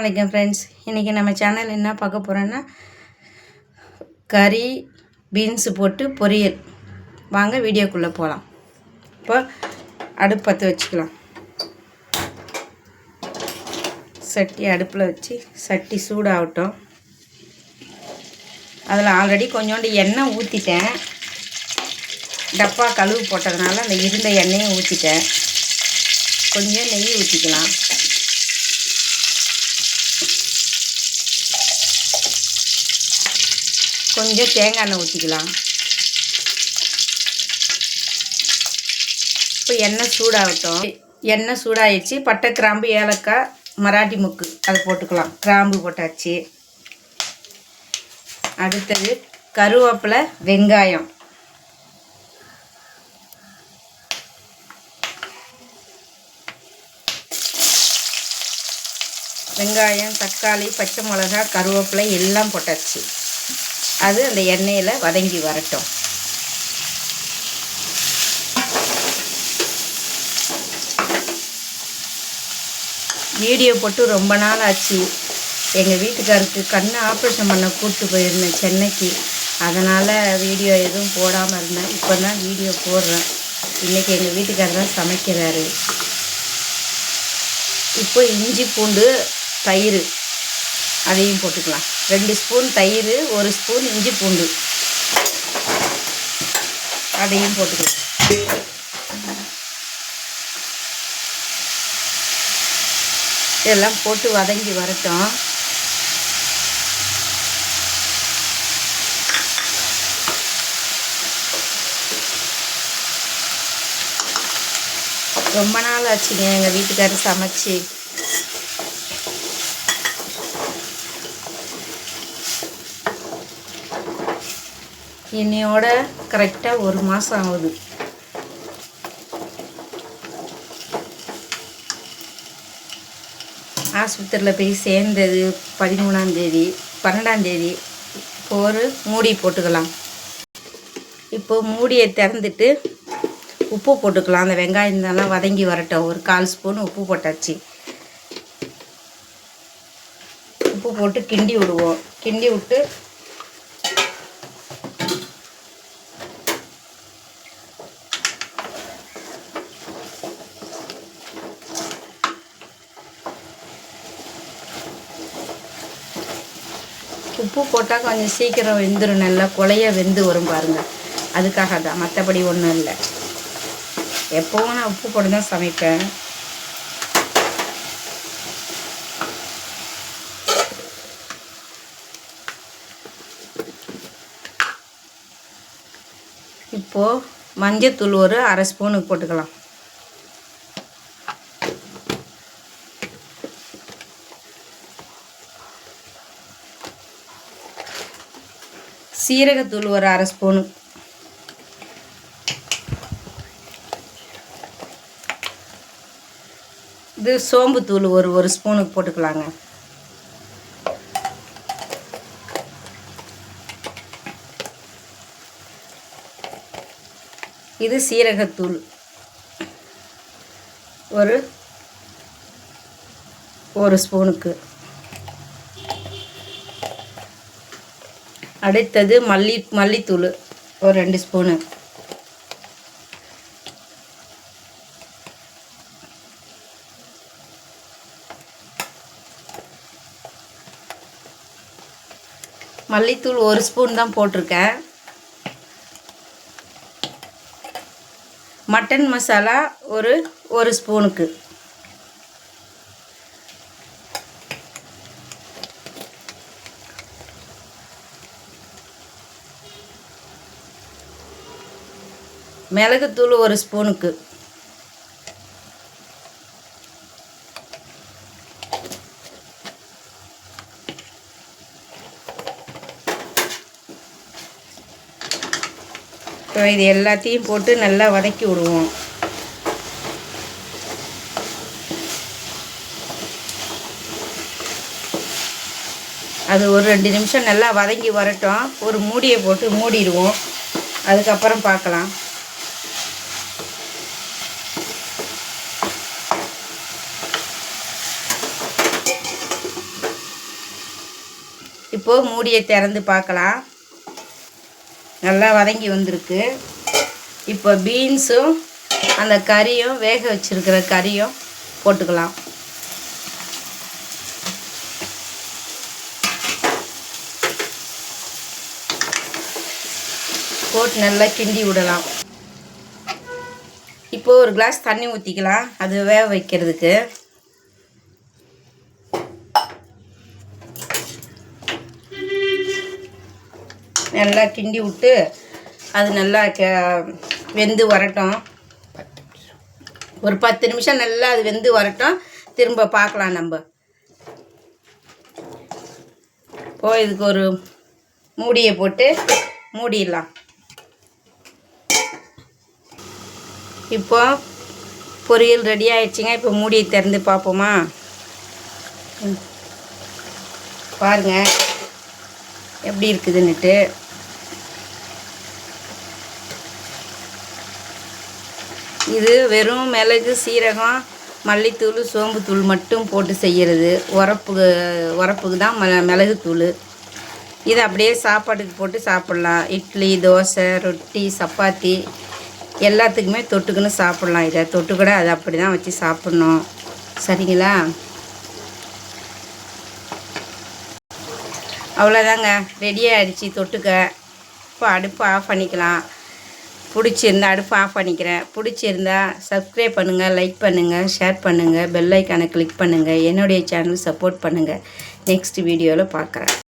வலைக்கம் ஃப்ரெண்ட்ஸ். இன்றைக்கி நம்ம சேனல் என்ன பார்க்க போகிறோன்னா கறி பீன்ஸு போட்டு பொரியல். வாங்க வீடியோக்குள்ளே போகலாம். இப்போ அடுப்பு பற்ற வச்சுக்கலாம். சட்டி அடுப்பில் வச்சு சட்டி சூடாகட்டும். அதில் ஆல்ரெடி கொஞ்சோண்டு எண்ணெய் ஊற்றிட்டேன். டப்பா கழுவு போட்டதுனால அந்த இருந்த எண்ணெயை ஊற்றிட்டேன். கொஞ்சம் நெய் ஊற்றிக்கலாம். கொஞ்சம் தேங்காய் எண்ணெய் ஊற்றிக்கலாம். இப்போ எண்ணெய் சூடாகட்டும். எண்ணெய் சூடாகிடுச்சு. பட்டை, கிராம்பு, ஏலக்காய், மராட்டி முக்கு அதை போட்டுக்கலாம். கிராம்பு போட்டாச்சு. அடுத்தது கருவேப்பிலை, வெங்காயம், தக்காளி, பச்சை மிளகாய், கருவேப்பிலை எல்லாம் போட்டாச்சு. அது அந்த எண்ணெயில் வதங்கி வரட்டும். வீடியோ போட்டு ரொம்ப நாள் ஆச்சு. எங்கள் வீட்டுக்காருக்கு கண் ஆப்ரேஷன் பண்ண கூப்பிட்டு போயிருந்தேன் சென்னைக்கு. அதனால் வீடியோ எதுவும் போடாமல் இருந்தேன். இப்போ தான் வீடியோ போடுறேன். இன்றைக்கி எங்கள் வீட்டுக்காரர் தான் சமைக்கிறாரு. இப்போ இஞ்சி, பூண்டு, தயிர் அதையும் போட்டுக்கலாம். 2 ஸ்பூன் தயிர், 1 ஸ்பூன் இஞ்சி பூண்டு அதையும் போட்டுக்கலாம். இதெல்லாம் போட்டு வதங்கி வரட்டும். ரொம்ப நாள் ஆச்சுங்க எங்கள் வீட்டுக்காரர் சமைச்சு. இன்னையோட கரெக்டாக 1 மாதம் ஆகுது. ஆஸ்பத்திரியில் போய் சேர்ந்தது 13ஆம் தேதி, 12ஆம் தேதி. இப்போ ஒரு மூடி போட்டுக்கலாம். இப்போ மூடியை திறந்துட்டு உப்பு போட்டுக்கலாம். அந்த வெங்காயம் இதெல்லாம் வதங்கி வரட்டும். ஒரு 1/4 ஸ்பூன் உப்பு போட்டாச்சு. உப்பு போட்டு கிண்டி விடுவோம். கிண்டி விட்டு உப்பு போட்டால் கொஞ்சம் சீக்கிரம் வெந்துடும். நல்லா கொலைய வெந்து வரும் பாருங்கள். அதுக்காக தான், மற்றபடி ஒன்றும் இல்லை. எப்போவும் நான் உப்பு போட்டு தான் சமைப்பேன். இப்போது மஞ்சத்தூள் ஒரு 1/2 ஸ்பூனுக்கு போட்டுக்கலாம். சீரகத்தூள் ஒரு 1/2 ஸ்பூனு. இது சோம்புத்தூள் ஒரு ஸ்பூனுக்கு போட்டுக்கலாங்க. இது சீரகத்தூள் ஒரு ஸ்பூனுக்கு. அடுத்தது மல்லித்தூள் ஒரு 2 ஸ்பூனு. மல்லித்தூள் 1 ஸ்பூன் தான் போட்டிருக்கேன். மட்டன் மசாலா ஒரு ஸ்பூனுக்கு. மிளகுத்தூள் 1 ஸ்பூனுக்கு. இப்போ இது எல்லாத்தையும் போட்டு நல்லா வதக்கி விடுவோம். அது ஒரு 2 நிமிஷம் நல்லா வதங்கி வரட்டும். ஒரு மூடியை போட்டு மூடிடுவோம். அதுக்கப்புறம் பார்க்கலாம். இப்போது மூடியை திறந்து பார்க்கலாம். நல்லா வதங்கி வந்திருக்கு. இப்போ பீன்ஸும் அந்த கறியும் வேக வச்சுருக்கிற கறியும் போட்டுக்கலாம். போட்டு நல்லா கிண்டி விடலாம். இப்போது ஒரு கிளாஸ் தண்ணி ஊற்றிக்கலாம் அது வேக வைக்கிறதுக்கு. நல்லா கிண்டி விட்டு அது நல்லா வெந்து வரட்டும். ஒரு 10 நிமிஷம் நல்லா அது வெந்து வரட்டும். திரும்ப பார்க்கலாம் நம்ம. இப்போ இதுக்கு ஒரு மூடியை போட்டு மூடிடலாம். இப்போ பொரியல் ரெடி ஆயிடுச்சுங்க. இப்போ மூடியை திறந்து பார்ப்போமா? பாருங்கள் எப்படி இருக்குதுன்னுட்டு. இது வெறும் மிளகு, சீரகம், மல்லித்தூள், சோம்புத்தூள் மட்டும் போட்டு செய்கிறது. உரப்புக்கு தான் மிளகுத்தூள். இதை அப்படியே சாப்பாட்டுக்கு போட்டு சாப்பிட்லாம். இட்லி, தோசை, ரொட்டி, சப்பாத்தி எல்லாத்துக்குமே தொட்டுக்குன்னு சாப்பிட்லாம். இதை தொட்டுக்கூட அதை அப்படி தான் வச்சு சாப்பிட்ணும். சரிங்களா? அவ்வளோதாங்க, ரெடியாக ஆகிடுச்சி தொட்டுக்க. இப்போ அடுப்பு ஆஃப் பண்ணிக்கலாம். பிடிச்சிருந்தா அடுப்பு ஆஃப் பண்ணிக்கிறேன். பிடிச்சிருந்தா சப்ஸ்கிரைப் பண்ணுங்கள், லைக் பண்ணுங்கள், ஷேர் பண்ணுங்கள், பெல் ஐக்கானை கிளிக் பண்ணுங்கள். என்னுடைய சேனல் சப்போர்ட் பண்ணுங்கள். நெக்ஸ்ட் வீடியோவில் பார்க்குறேன்.